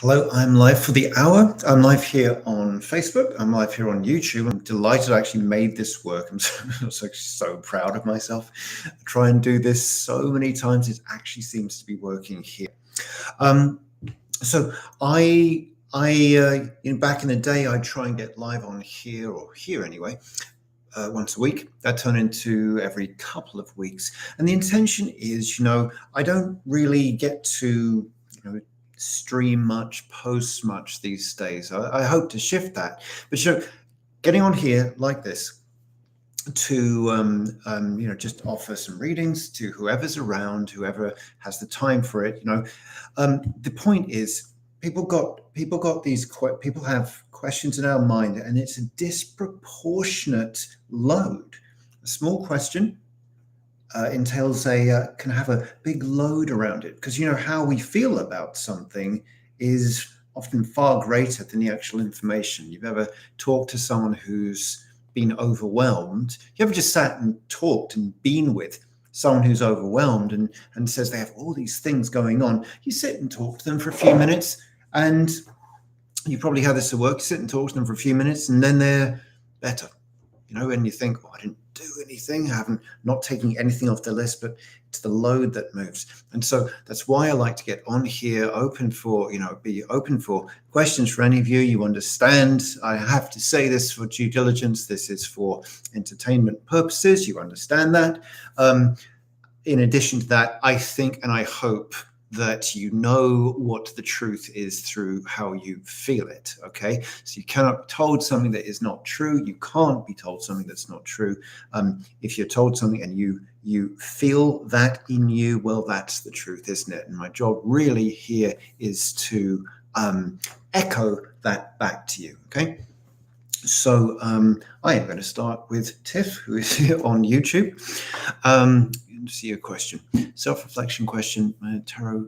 Hello, I'm live for the hour. I'm live here on Facebook. I'm live here on YouTube. I'm delighted I actually made this work. I'm so proud of myself. I try and do this so many times. It actually seems to be working here. Um, so back in the day, I'd try and get live on here or here anyway, once a week. That turned into every couple of weeks. And the intention is, I don't really get to, stream much, post much these days. I hope to shift that. But getting on here like this to just offer some readings to whoever's around, whoever has the time for it. The point is, people have questions in our mind, and it's a disproportionate load. A small question entails can have a big load around it, because how we feel about something is often far greater than the actual information. You've ever talked to someone who's been overwhelmed? You ever just sat and talked and been with someone who's overwhelmed and says they have all these things going on? You sit and talk to them for a few minutes, and you probably have this at work. You sit and talk to them for a few minutes, and then they're better. And you think, oh, I didn't do anything. Not taking anything off the list, but it's the load that moves. And so that's why I like to get on here, be open for questions for any of you. You understand, I have to say this for due diligence. This is for entertainment purposes. You understand that. In addition to that, I think and I hope that you know what the truth is through how you feel it. Okay, so you cannot be told something that is not true. You can't be told something that's not true. If you're told something and you feel that in you, well, that's the truth, isn't it? And my job really here is to echo that back to you. Okay. So I am going to start with Tiff, who is here on YouTube. See a question. Self-reflection question. Tarot,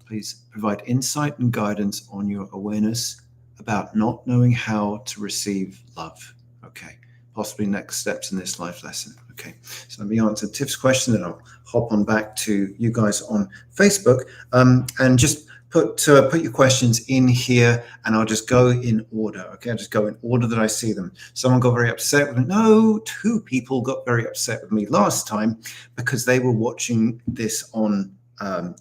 please provide insight and guidance on your awareness about not knowing how to receive love. Okay. Possibly next steps in this life lesson. Okay. So let me answer Tiff's question, and I'll hop on back to you guys on Facebook, and just put your questions in here, and I'll just go in order. Okay, I'll just go in order that I see them. Someone got very upset with me. No, two people got very upset with me last time because they were watching this on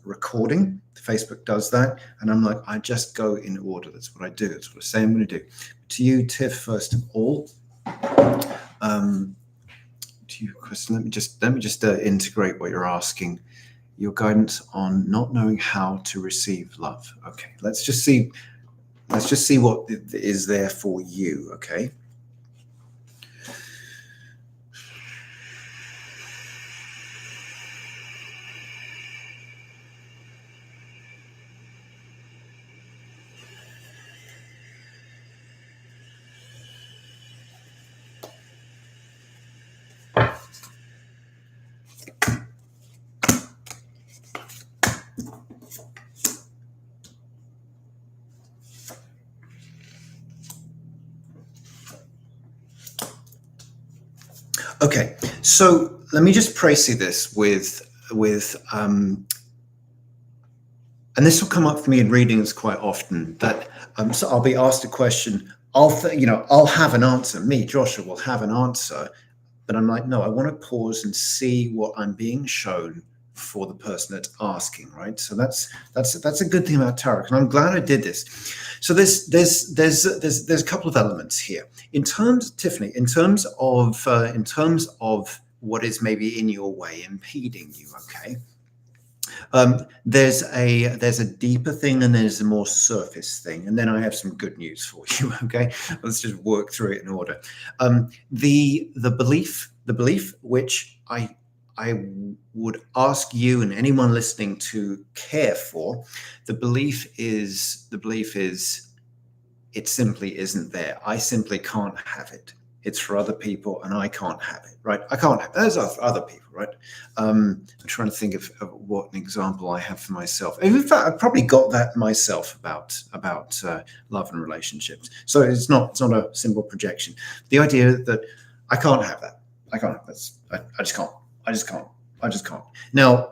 recording. Facebook does that, and I'm like, I just go in order. That's what I do. That's what I say I'm going to do. To you, Tiff, first of all. To you, Kristen, let me just integrate what you're asking. Your guidance on not knowing how to receive love. Okay, let's just see what is there for you. Okay. Okay, so let me just précis this with and this will come up for me in readings quite often, that so I'll be asked a question, I'll have an answer. Me, Joshua, will have an answer, but I'm like, no, I want to pause and see what I'm being shown for the person that's asking, right? So that's a good thing about tarot, and I'm glad I did this. So there's a couple of elements here. In terms, Tiffany, in terms of what is maybe in your way, impeding you, okay? There's a deeper thing, and there's a more surface thing, and then I have some good news for you. Okay, let's just work through it in order. The belief which I would ask you and anyone listening to care for, the belief is it simply isn't there. I simply can't have it. It's for other people, and I can't have it, right? I can't have it. There's other people, right? I'm trying to think of what an example I have for myself. In fact, I probably got that myself about love and relationships. So it's not a simple projection. The idea that I can't have that. I can't have this. I just can't. I just can't. Now,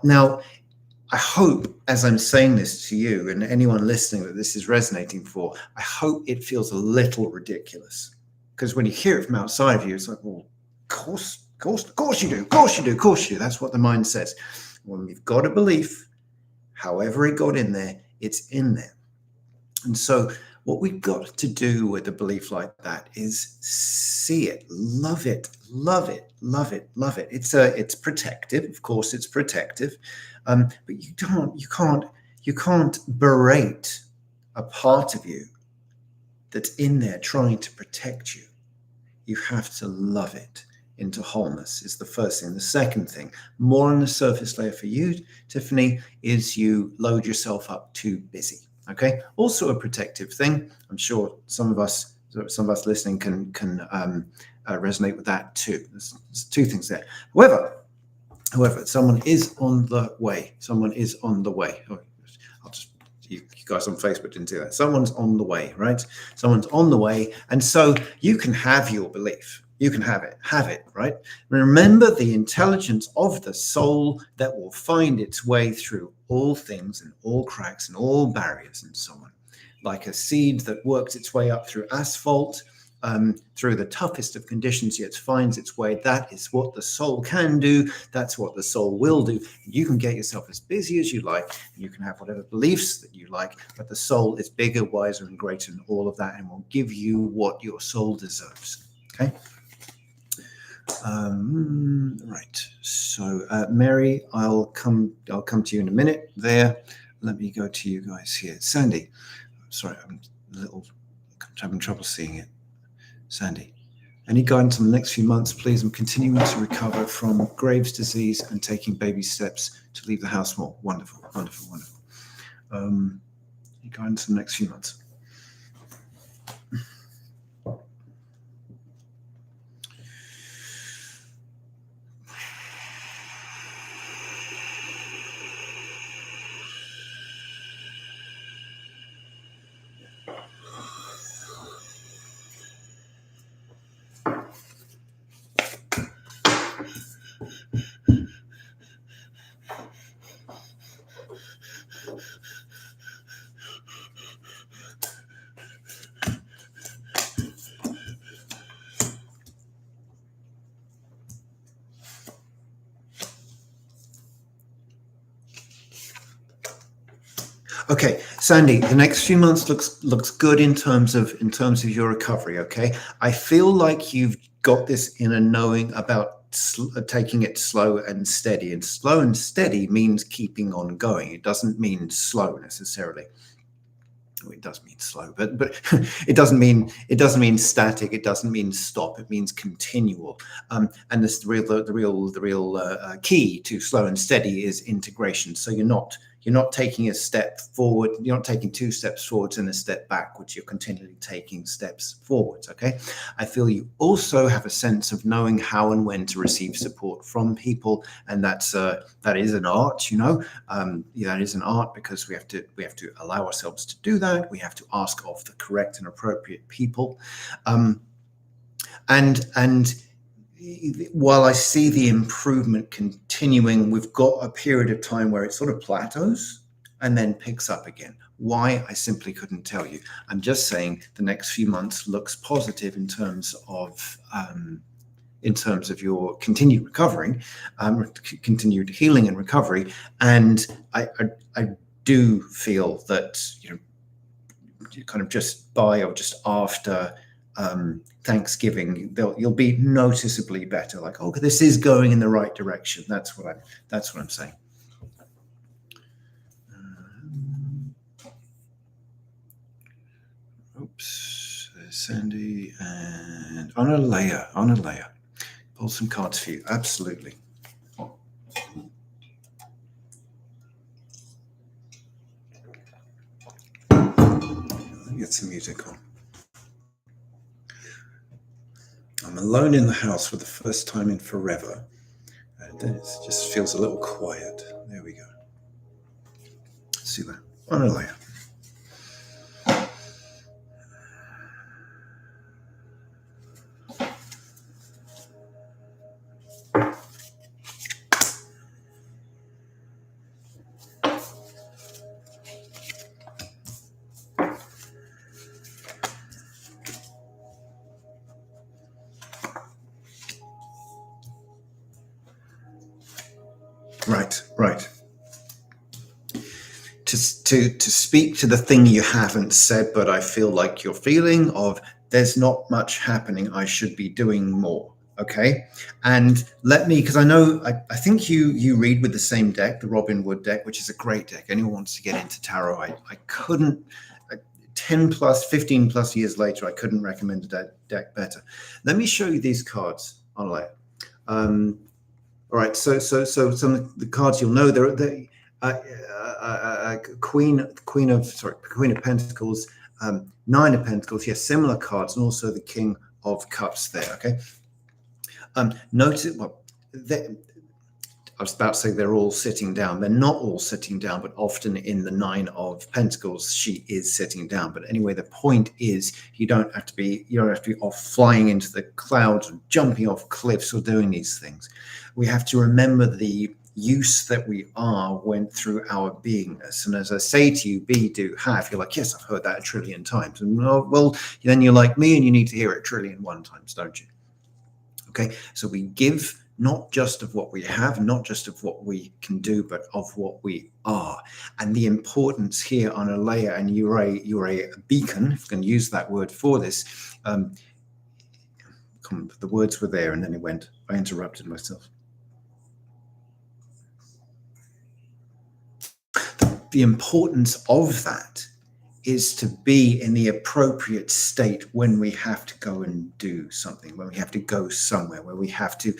I hope, as I'm saying this to you and anyone listening that this is resonating for, I hope it feels a little ridiculous. Because when you hear it from outside of you, it's like, well, of course you do, of course you do, of course you do. That's what the mind says. When you've got a belief, however it got in there, it's in there. And so what we've got to do with a belief like that is see it, love it, love it, love it, love it. It's protective, of course, it's protective, but you can't berate a part of you that's in there trying to protect you. You have to love it into wholeness is the first thing. The second thing, more on the surface layer for you, Tiffany, is you load yourself up too busy. Okay, also a protective thing. I'm sure some of us listening can resonate with that too. There's two things there. However, someone is on the way. Someone is on the way. You guys on Facebook didn't do that. Someone's on the way, right? Someone's on the way, and so you can have your belief. You can have it, right? Remember the intelligence of the soul that will find its way through all things and all cracks and all barriers and so on. Like a seed that works its way up through asphalt, through the toughest of conditions, yet finds its way. That is what the soul can do. That's what the soul will do. You can get yourself as busy as you like. You can have whatever beliefs that you like, but the soul is bigger, wiser, and greater than all of that, and will give you what your soul deserves. Okay. Right. So, Mary, I'll come to you in a minute. There. Let me go to you guys here. Sandy. Sorry, I'm having trouble seeing it. Sandy. Any guidance on the next few months, please? I'm continuing to recover from Graves' disease and taking baby steps to leave the house more. Wonderful, wonderful, wonderful. Any guidance on the next few months? Okay, Sandy, the next few months looks good in terms of your recovery. Okay, I feel like you've got this inner knowing about taking it slow and steady. And slow and steady means keeping on going. It doesn't mean slow necessarily. Well, it does mean slow, but it doesn't mean static. It doesn't mean stop. It means continual. And this the real key to slow and steady is integration. So you're not taking a step forward. You're not taking two steps forwards and a step backwards. You're continually taking steps forwards. Okay. I feel you also have a sense of knowing how and when to receive support from people, and that is an art. That is an art because we have to allow ourselves to do that. We have to ask of the correct and appropriate people, and while I see the improvement continuing, we've got a period of time where it sort of plateaus and then picks up again. Why? I simply couldn't tell you. I'm just saying the next few months looks positive in terms of your continued recovery, continued healing and recovery. And I do feel that kind of just by or just after Thanksgiving, you'll be noticeably better. Like, oh, this is going in the right direction. That's what I'm saying. Oops, there's Sandy and Anna Pull some cards for you. Absolutely. Let me get some music on. I'm alone in the house for the first time in forever. And it just feels a little quiet. There we go. See that? Anna. Right. To speak to the thing you haven't said, but I feel like you're feeling of there's not much happening. I should be doing more. Okay. And let me, because I know, I think you read with the same deck, the Robin Wood deck, which is a great deck. Anyone wants to get into tarot, I couldn't, 10 plus, 15 plus years later, I couldn't recommend a deck better. Let me show you these cards on layer. All right. So some of the cards you'll know, they're Queen of Pentacles, Nine of Pentacles, yes, similar cards, and also the King of Cups there. Okay. Notice, well, I was about to say they're all sitting down. They're not all sitting down, but often in the Nine of Pentacles, she is sitting down. But anyway, the point is you don't have to be off flying into the clouds or jumping off cliffs or doing these things. We have to remember the use that we went through our beingness. And as I say to you, be, do, have, you're like, yes, I've heard that 1 trillion times. And well, then you're like me and you need to hear it 1,000,000,001 times, don't you? Okay, so we give not just of what we have, not just of what we can do, but of what we are. And the importance here on Alea, and you're a beacon, if you can use that word for this. The words were there and then it went, I interrupted myself. The importance of that is to be in the appropriate state when we have to go and do something, when we have to go somewhere, where we have to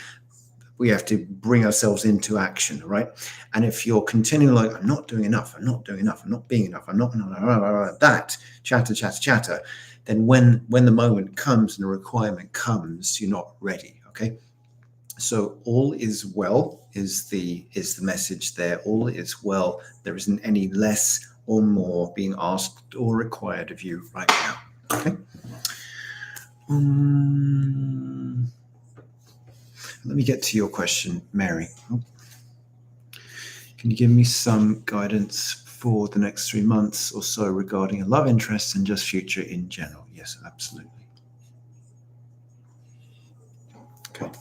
bring ourselves into action, right? And if you're continuing like, I'm not doing enough, I'm not doing enough, I'm not being enough, I'm not that chatter, then when the moment comes and the requirement comes, you're not ready, okay? So all is well is the message there. All is well. There isn't any less or more being asked or required of you right now. Okay. Let me get to your question, Mary. Can you give me some guidance for the next 3 months or so regarding a love interest and just future in general? Yes, absolutely. Okay.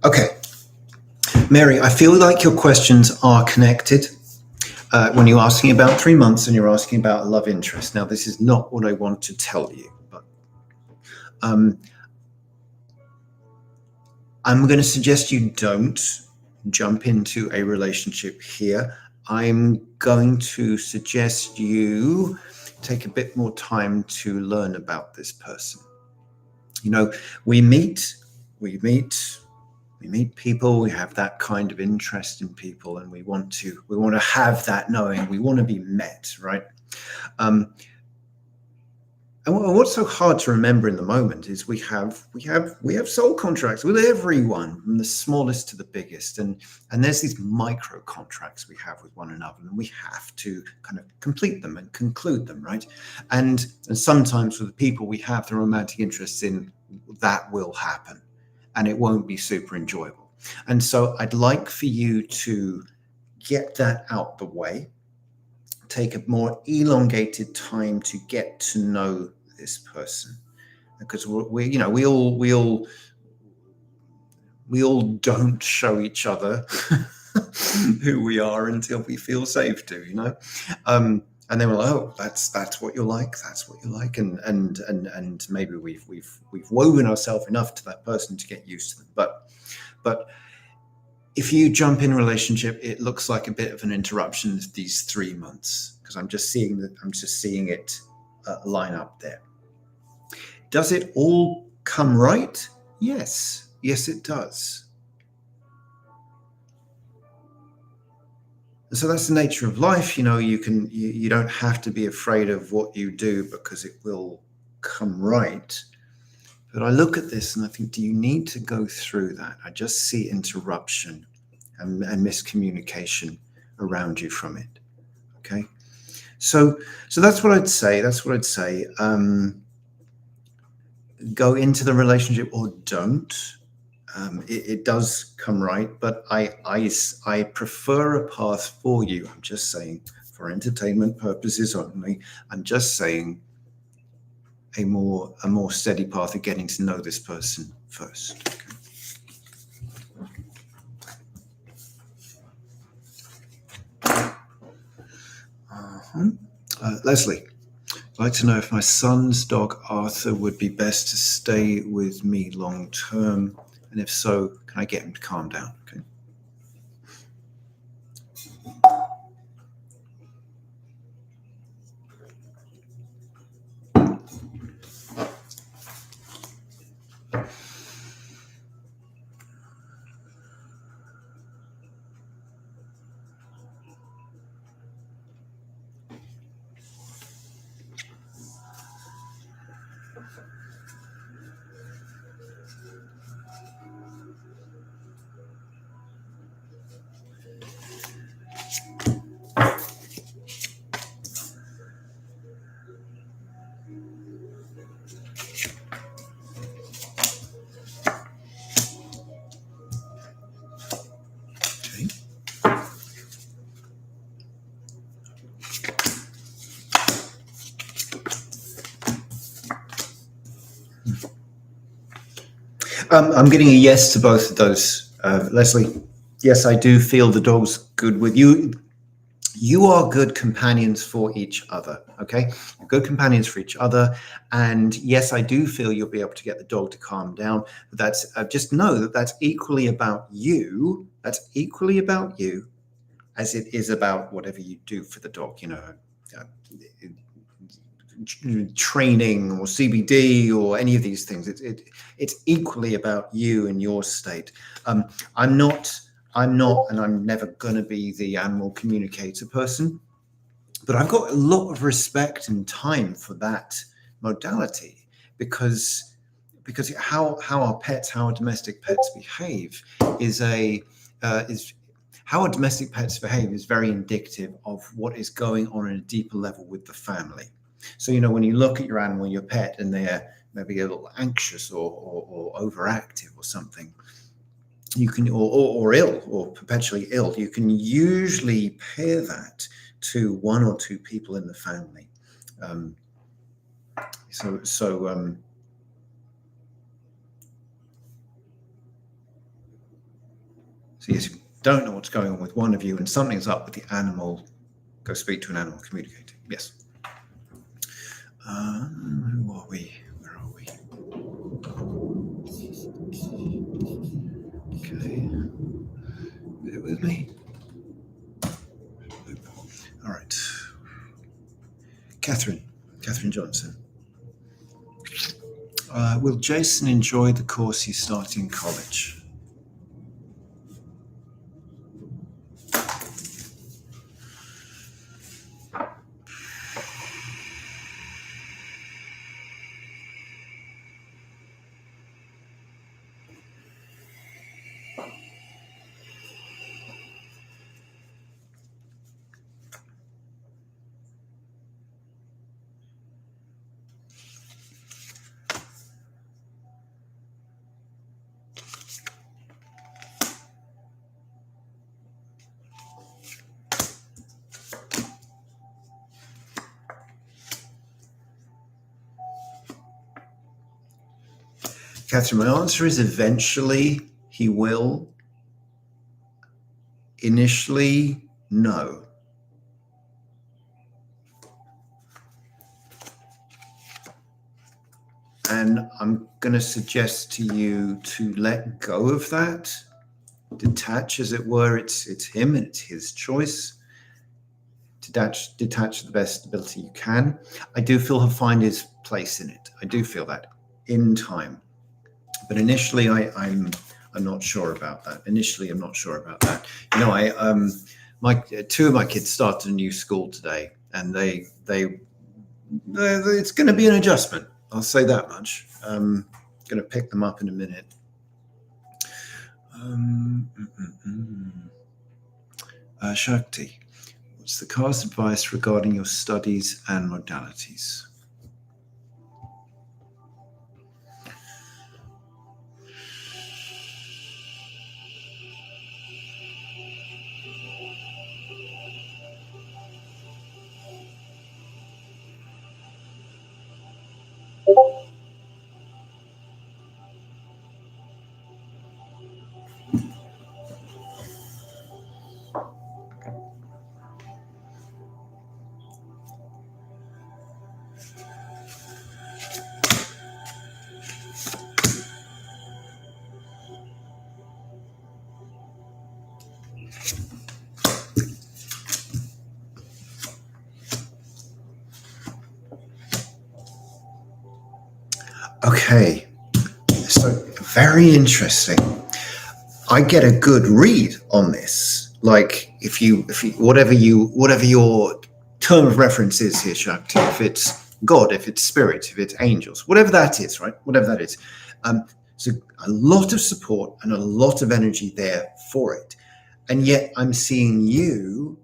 Okay, Mary, I feel like your questions are connected when you're asking about 3 months and you're asking about love interest. Now, this is not what I want to tell you, but I'm going to suggest you don't jump into a relationship here. I'm going to suggest you take a bit more time to learn about this person. You know, we meet people, we have that kind of interest in people, and we want to have that knowing, we want to be met, right? And what's so hard to remember in the moment is we have soul contracts with everyone, from the smallest to the biggest, and there's these micro contracts we have with one another, and we have to kind of complete them and conclude them, right? And sometimes with the people we have the romantic interests in, that will happen, and it won't be super enjoyable. And so I'd like for you to get that out the way, take a more elongated time to get to know this person, because we all don't show each other who we are until we feel safe to, you know. And then we're like, oh, that's what you're like, and maybe we've woven ourselves enough to that person to get used to them. But if you jump in relationship, it looks like a bit of an interruption these 3 months, because I'm just seeing it line up there. Does it all come right? Yes, it does. So that's the nature of life. You don't have to be afraid of what you do, because it will come right. But I look at this and I think, do you need to go through that? I just see interruption and miscommunication around you from it. Okay. So that's what I'd say. Go into the relationship or don't. It does come right, but I prefer a path for you. I'm just saying, for entertainment purposes only, I'm just saying a more steady path of getting to know this person first. Okay. Leslie, I'd like to know if my son's dog Arthur would be best to stay with me long term, and if so, can I get him to calm down? Okay. I'm getting a yes to both of those, Leslie. Yes, I do feel the dog's good with you. You are good companions for each other, okay? Good companions for each other. And yes, I do feel you'll be able to get the dog to calm down. But that's just know that that's equally about you. That's equally about you as it is about whatever you do for the dog, training or CBD or any of these things. It's equally about you and your state. I'm not, and I'm never going to be the animal communicator person, but I've got a lot of respect and time for that modality, because how our domestic pets behave is how our domestic pets behave is very indicative of what is going on a deeper level with the family. So, when you look at your animal, your pet, and they're maybe a little anxious or overactive or something, you can, or ill, or perpetually ill, you can usually pair that to one or two people in the family. So yes, if you don't know what's going on with one of you and something's up with the animal, go speak to an animal communicator. Yes. Who are we? Where are we? Okay. Bear with me. All right. Catherine Johnson. Will Jason enjoy the course he's starting in college? Catherine, my answer is eventually he will. Initially, no. And I'm going to suggest to you to let go of that detach, as it were. It's him and it's his choice. Detach to the best ability you can. I do feel he'll find his place in it. I do feel that in time. But initially, I'm not sure about that. Initially, I'm not sure about that. You know, my two of my kids started a new school today, and it's going to be an adjustment. I'll say that much. Going to pick them up in a minute. Shakti, what's the card's advice regarding your studies and modalities? Okay, so very interesting. I get a good read on this. Like if you whatever your term of reference is here, Shakti, if it's God, if it's spirit, if it's angels, whatever that is, right? Whatever that is. So a lot of support and a lot of energy there for it. And yet I'm seeing you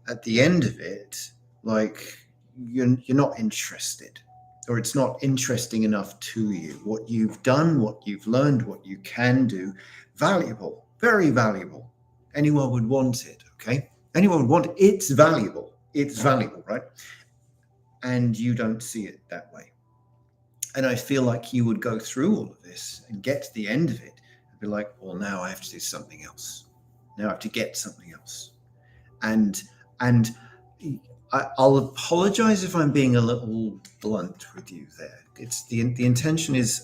at the end of it, like you're not interested, or it's not interesting enough to you. What you've done, what you've learned, what you can do, valuable, very valuable. Anyone would want it, okay? Anyone would want it. It's valuable. It's valuable, right? And you don't see it that way. And I feel like you would go through all of this and get to the end of it and be like, well, now I have to do something else. Now I have to get something else. And I'll apologize if I'm being a little blunt with you there. It's the intention is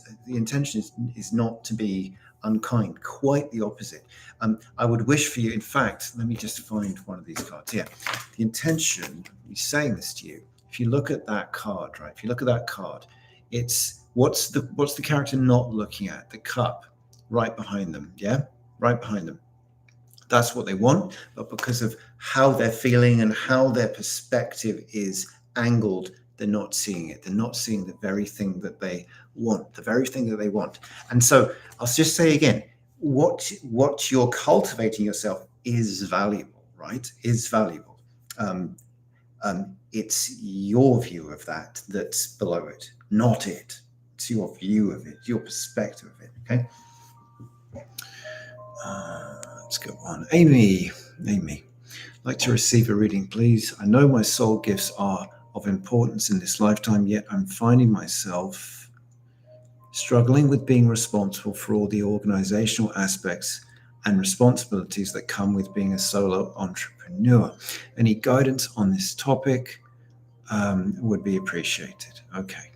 not to be unkind. Quite the opposite. I would wish for you. In fact, let me just find one of these cards. Yeah, the intention of me saying this to you. If you look at that card, right? If you look at that card, it's what's the character not looking at? The cup right behind them. Yeah, right behind them. That's what they want, but because of how they're feeling and how their perspective is angled, they're not seeing it. They're not seeing the very thing that they want, the very thing that they want. And so I'll just say again, what you're cultivating yourself is valuable, right? Is valuable. It's your view of that that's below it, not it. It's your view of it, your perspective of it, okay? Let's go on. Amy, I'd like to receive a reading, please. I know my soul gifts are of importance in this lifetime, yet I'm finding myself struggling with being responsible for all the organizational aspects and responsibilities that come with being a solo entrepreneur. Any guidance on this topic would be appreciated. Okay.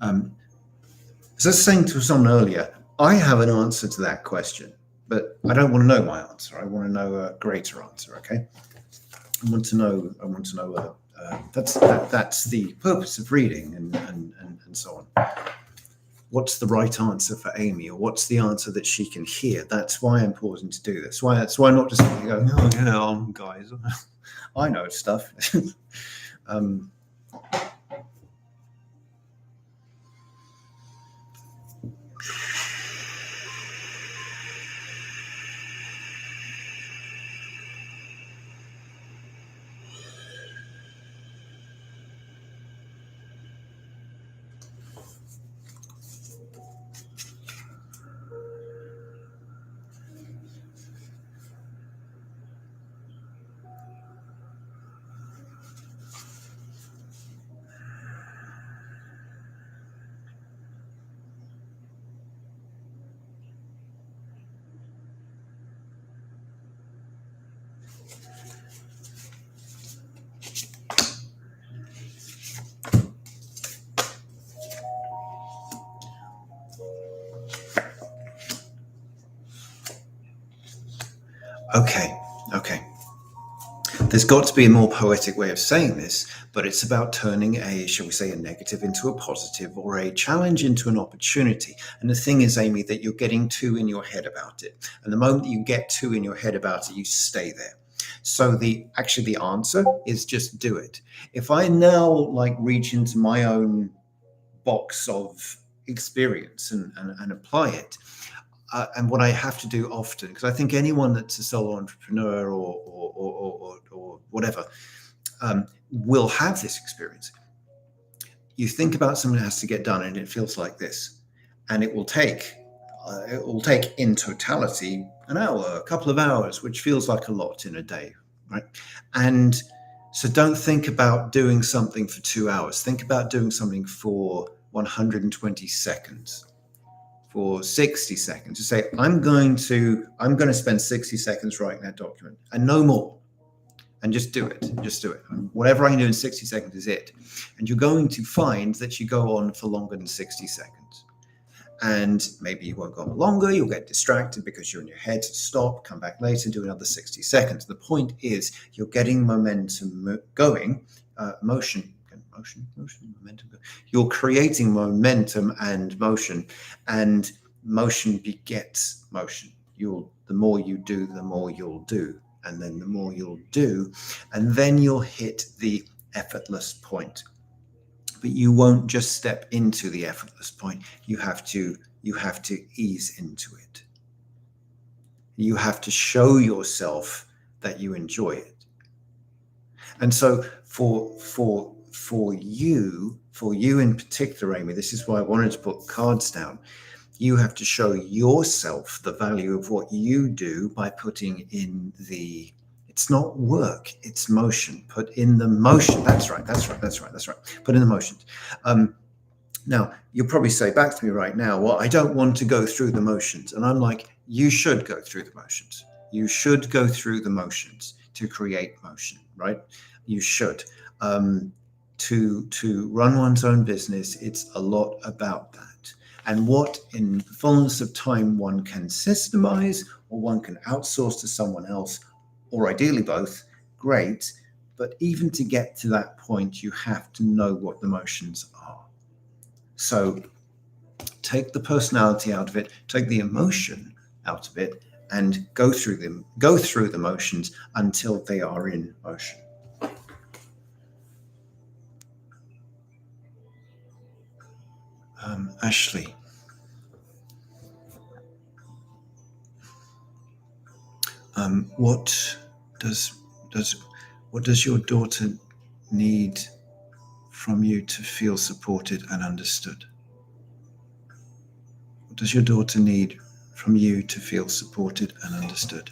As I was saying to someone earlier, I have an answer to that question, but I don't want to know my answer. I want to know a greater answer. Okay. I want to know. That's the purpose of reading and so on. What's the right answer for Amy, or what's the answer that she can hear? That's why I'm pausing to do this. That's why I'm not just going, oh yeah, guys, I know stuff. Okay, okay. There's got to be a more poetic way of saying this, but it's about turning a, shall we say, a negative into a positive, or a challenge into an opportunity. And the thing is, Amy, that you're getting too in your head about it. And the moment that you get too in your head about it, you stay there. So the answer is just do it. If I now like reach into my own box of experience and apply it, and what I have to do often, because I think anyone that's a solo entrepreneur or whatever will have this experience. You think about something that has to get done, and it feels like this, and it will take in totality an hour, a couple of hours, which feels like a lot in a day, right? And so don't think about doing something for 2 hours. Think about doing something for 120 seconds, for 60 seconds. To say, I'm going to spend 60 seconds writing that document and no more. And just do it. Just do it. Whatever I can do in 60 seconds is it. And you're going to find that you go on for longer than 60 seconds. And maybe you won't go on longer. You'll get distracted because you're in your head. Stop, come back later, do another 60 seconds. The point is you're getting momentum going, motion, momentum. You're creating momentum and motion begets motion. The more you do, the more you'll do. And then the more you'll do, and then you'll hit the effortless point. But you won't just step into the effortless point. You have to ease into it. You have to show yourself that you enjoy it. And so for you in particular, Amy, this is why I wanted to put cards down. You have to show yourself the value of what you do by putting in it's not work, it's motion. Put in the motion. That's right. Put in the motion. Now, you'll probably say back to me right now, well, I don't want to go through the motions. And I'm like, you should go through the motions. You should go through the motions to create motion, right? You should. To run one's own business, it's a lot about that. And what in the fullness of time one can systemize or one can outsource to someone else, or ideally both, great. But even to get to that point, you have to know what the motions are. So take the personality out of it, take the emotion out of it, and go through the motions until they are in motion. Ashley. What does your daughter need from you to feel supported and understood? What does your daughter need from you to feel supported and understood?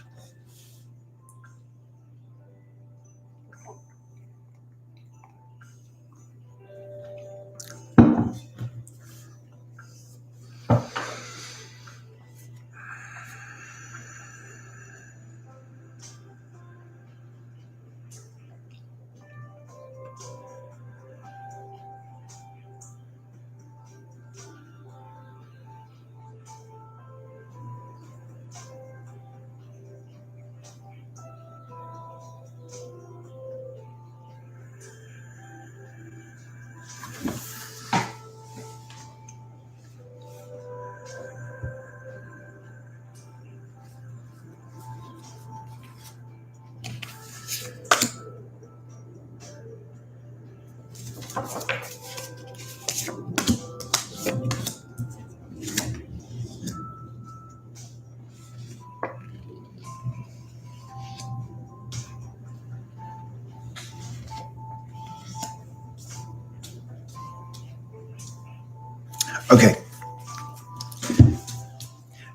Okay.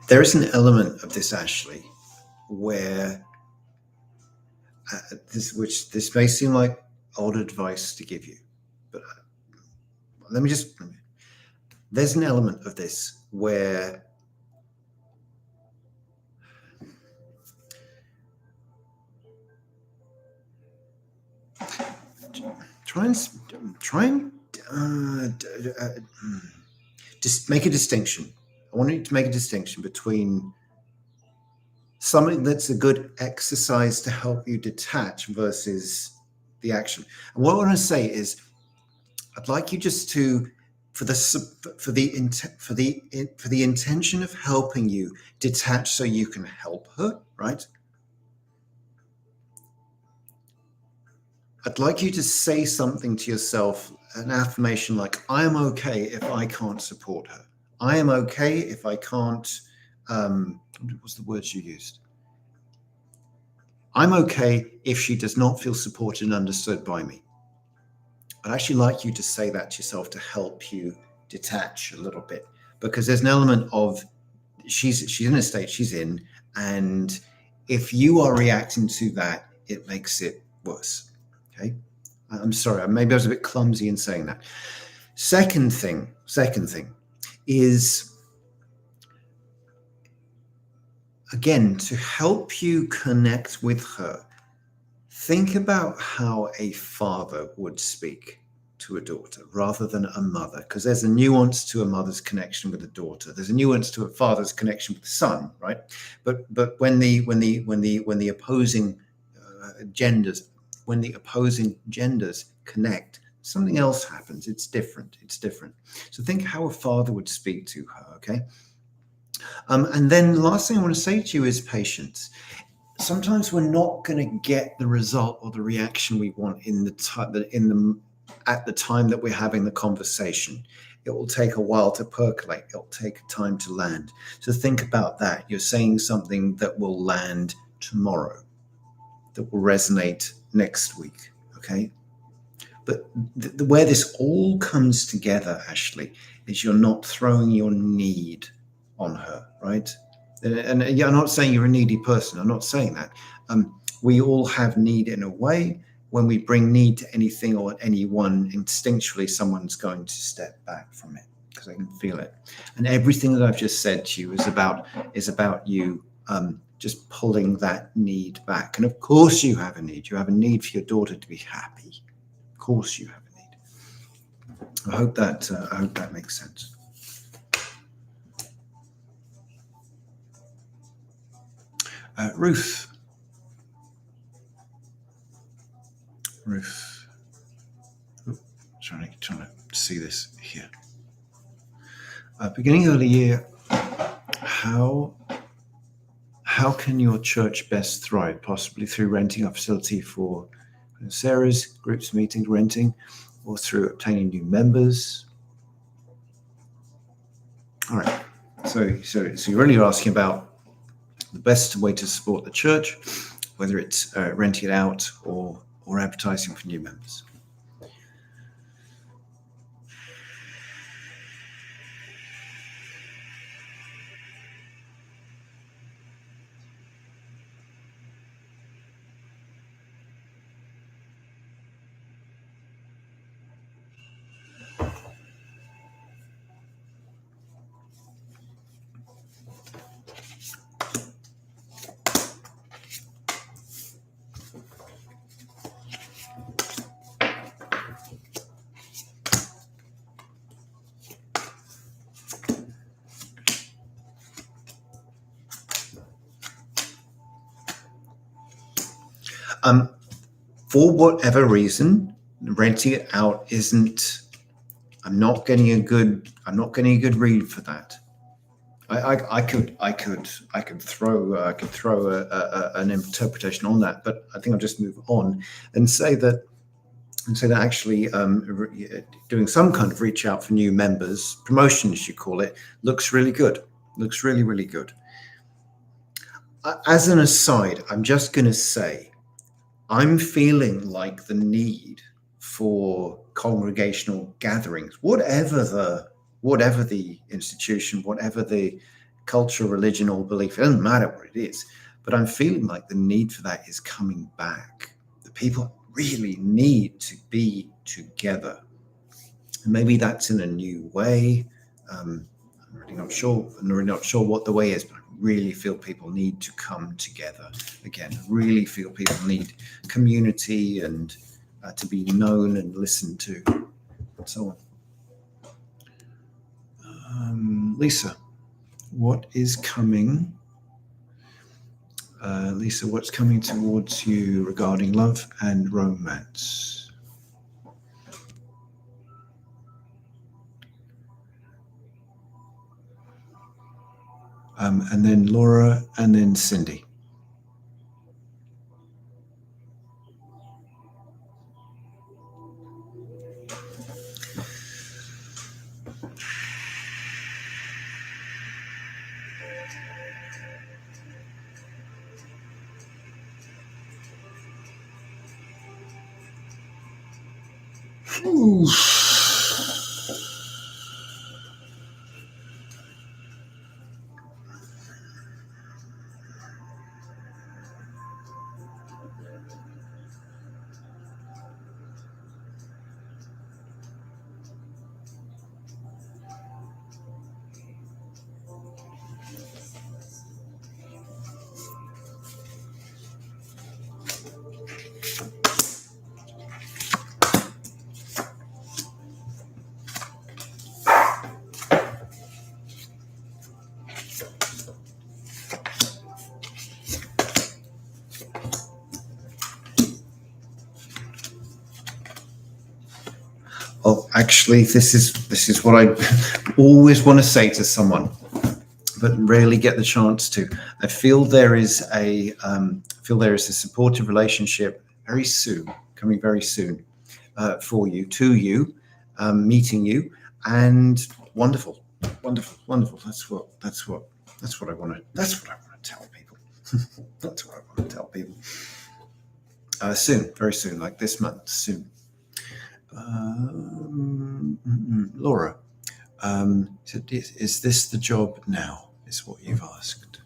There is an element of this, Ashley, where this may seem like odd advice to give you, but there's an element of this where try and just make a distinction. I want you to make a distinction between something that's a good exercise to help you detach versus the action. And what I want to say is, I'd like you just to, for the intention of helping you detach so you can help her, right? I'd like you to say something to yourself, an affirmation like, I am okay if I can't support her. I am okay if I can't, what's the words you used? I'm okay if she does not feel supported and understood by me. I'd actually like you to say that to yourself to help you detach a little bit, because there's an element of she's in a state she's in, and if you are reacting to that, it makes it worse. Okay. I'm sorry, maybe I was a bit clumsy in saying that. Second thing is, again, to help you connect with her, think about how a father would speak to a daughter rather than a mother, because there's a nuance to a mother's connection with a daughter. There's a nuance to a father's connection with the son, right? But when the opposing genders connect, something else happens. It's different. So think how a father would speak to her. Okay. And then the last thing I want to say to you is patience. Sometimes we're not going to get the result or the reaction we want at the time that we're having the conversation. It will take a while to percolate. It'll take time to land. So think about that. You're saying something that will land tomorrow, that will resonate next week. Okay. But where this all comes together, Ashley, is you're not throwing your need on her, right? And yeah, I'm not saying you're a needy person. I'm not saying that. We all have need in a way. When we bring need to anything or anyone, instinctually, someone's going to step back from it because they can feel it. And everything that I've just said to you is about you just pulling that need back. And of course, you have a need. You have a need for your daughter to be happy. Of course, you have a need. I hope that makes sense. Ruth. Oh, trying to see this here. Beginning of the year, how can your church best thrive? Possibly through renting a facility for Sarah's groups, meetings, renting, or through obtaining new members. All right. So you're really asking about the best way to support the church, whether it's renting it out or advertising for new members. For whatever reason, renting it out isn't. I'm not getting a good read for that. I could throw an interpretation on that, but I think I'll just move on and say that actually doing some kind of reach out for new members, promotion as you call it, looks really good. Looks really, really good. As an aside, I'm just going to say, I'm feeling like the need for congregational gatherings, whatever the institution, whatever the culture, religion, or belief, it doesn't matter what it is, but I'm feeling like the need for that is coming back. The people really need to be together. And maybe that's in a new way. I'm really not sure what the way is, but I really feel people need to come together again. Really feel people need community and to be known and listened to, and so on. Lisa, what is coming Lisa, what's coming towards you regarding love and romance? And then Laura, and then Cindy. Ooh. Oh, actually, this is what I always want to say to someone, but rarely get the chance to. I feel there is a supportive relationship very soon, coming very soon, for you, to you, meeting you, and wonderful. That's what I want to. That's what I want to tell people. That's what I want to tell people. Soon, very soon, like this month, soon. Laura, is this the job now? Is what you've asked.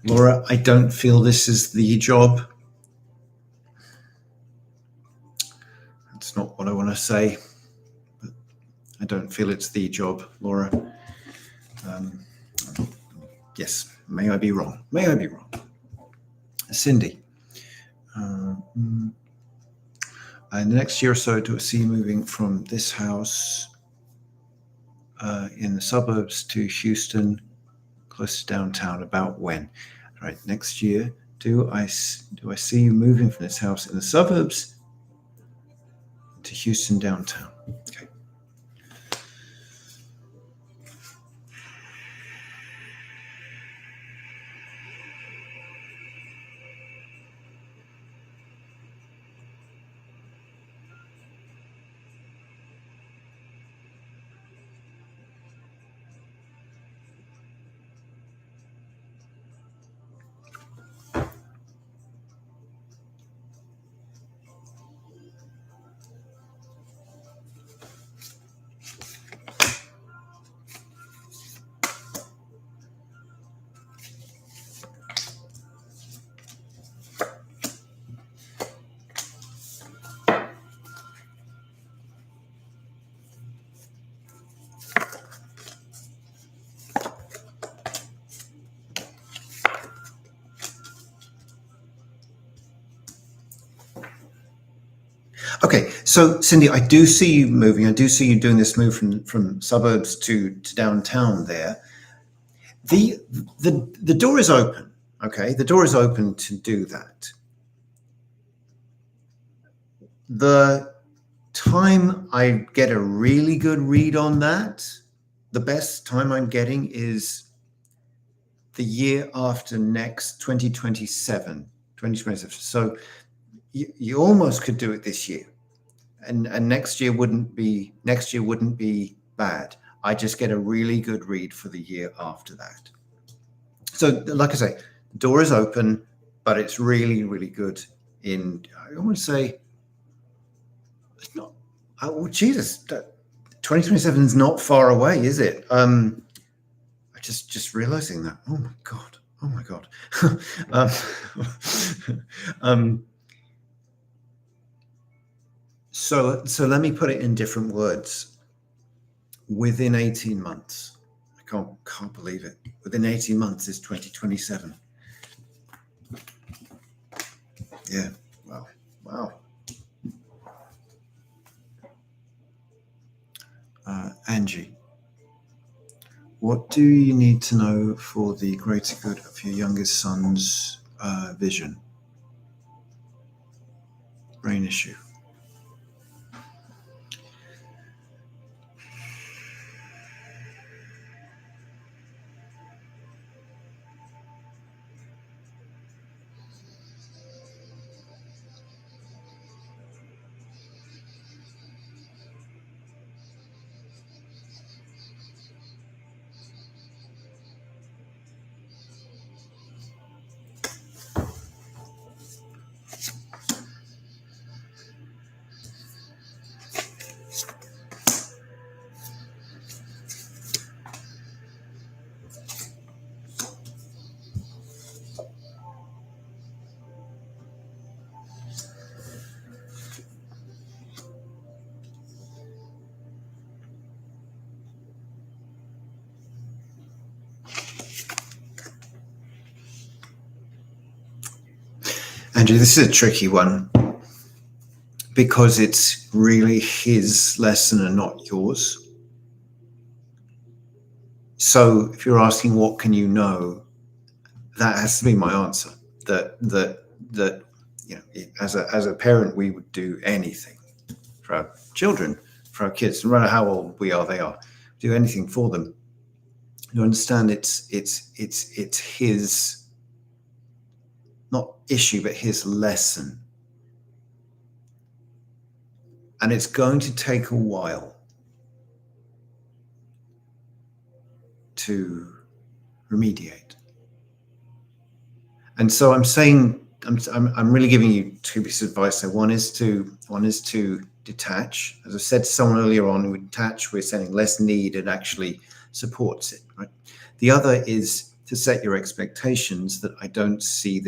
Laura, I don't feel this is the job. That's not what I want to say, but I don't feel it's the job, Laura. Yes, may I be wrong? May I be wrong? Cindy, in the next year or so, do I see you moving from this house in the suburbs to Houston, close to downtown? About when? All right, next year, do I see you moving from this house in the suburbs to Houston downtown? Okay. Okay, so Cindy, I do see you moving. I do see you doing this move from suburbs to downtown there. The door is open. Okay, the door is open to do that. The time I get a really good read on that, the best time I'm getting is the year after next, 2027. So you almost could do it this year, and next year wouldn't be bad. I just get a really good read for the year after that. So, like I say, the door is open, but it's really, really good in, I want to say, it's not, oh, Jesus, 2027 is not far away, is it? I just realizing that. Oh my God. Oh my God. So let me put it in different words. Within 18 months, I can't believe it. Within 18 months is 2027. Yeah. Wow. Wow. Angie, what do you need to know for the greater good of your youngest son's vision? Brain issue. Andrew, this is a tricky one because it's really his lesson and not yours. So if you're asking what can you know, that has to be my answer. That you know, as a parent, we would do anything for our children, for our kids, no matter how old we are, they are, do anything for them. You understand? It's his, not issue, but his lesson. And it's going to take a while to remediate. And so I'm saying, I'm really giving you two pieces of advice. So one is to detach. As I said to someone earlier on, we detach, we're sending less need, it actually supports it, right? The other is to set your expectations that I don't see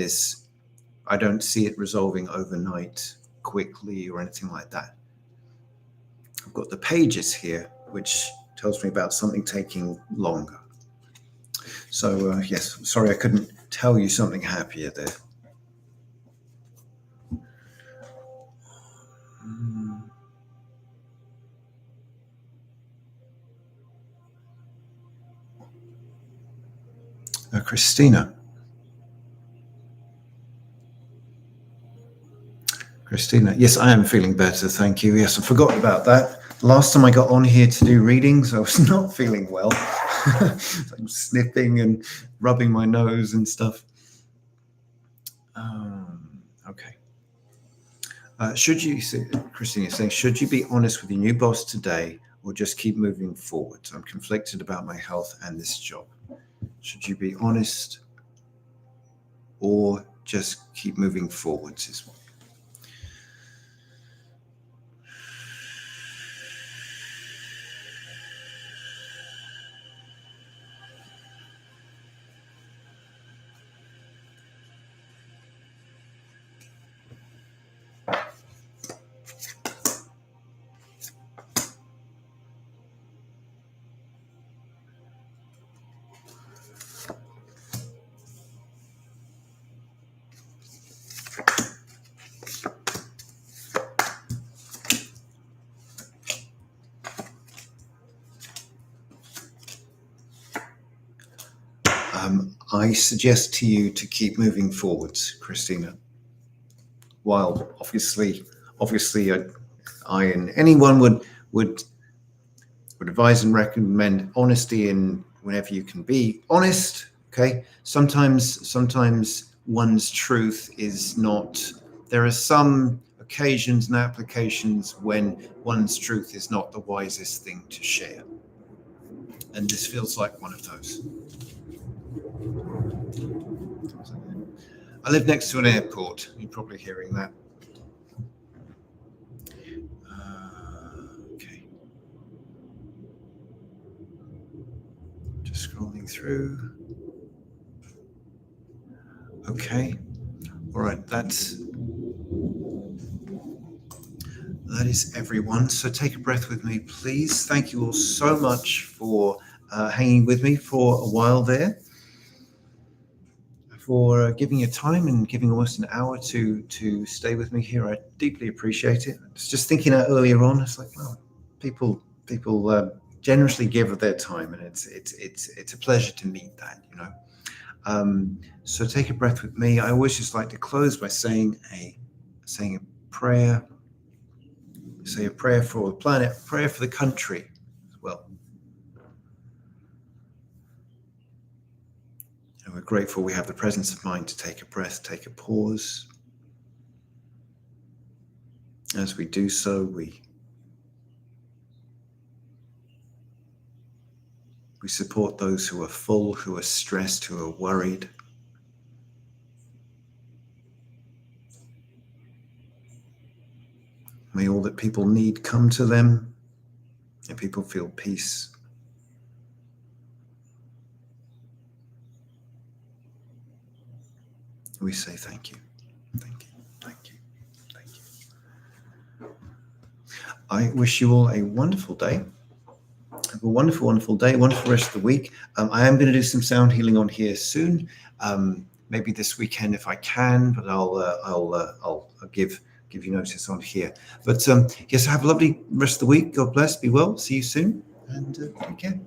it resolving overnight quickly or anything like that. I've got the pages here, which tells me about something taking longer. So yes, sorry I couldn't tell you something happier there. Christina, yes, I am feeling better, thank you. Yes, I forgot about that. Last time I got on here to do readings, I was not feeling well. I'm sniffing and rubbing my nose and stuff. Okay. Christina is saying, should you be honest with your new boss today or just keep moving forward? I'm conflicted about my health and this job. Should you be honest or just keep moving forwards is what. I suggest to you to keep moving forwards, Christina. While obviously, I and anyone would advise and recommend honesty in whenever you can be honest. Okay. Sometimes one's truth is not. There are some occasions and applications when one's truth is not the wisest thing to share. And this feels like one of those. I live next to an airport. You're probably hearing that. Okay. Just scrolling through. Okay. All right. That is everyone. So take a breath with me, please. Thank you all so much for hanging with me for a while there, for giving your time and giving almost an hour to stay with me here. I deeply appreciate it. I was just thinking earlier on, it's like, well, people generously give of their time, and it's a pleasure to meet that, you know. So take a breath with me. I always just like to close by saying a prayer. Say a prayer for the planet, a prayer for the country as well. And we're grateful we have the presence of mind to take a breath, take a pause. As we do so, we support those who are full, who are stressed, who are worried. May all that people need come to them, and people feel peace. We say thank you, thank you, thank you, thank you. I wish you all a wonderful day. Have a wonderful, wonderful day, wonderful rest of the week. I am going to do some sound healing on here soon, maybe this weekend if I can, but I'll give you notice on here. But yes, have a lovely rest of the week. God bless, be well, see you soon, and take care.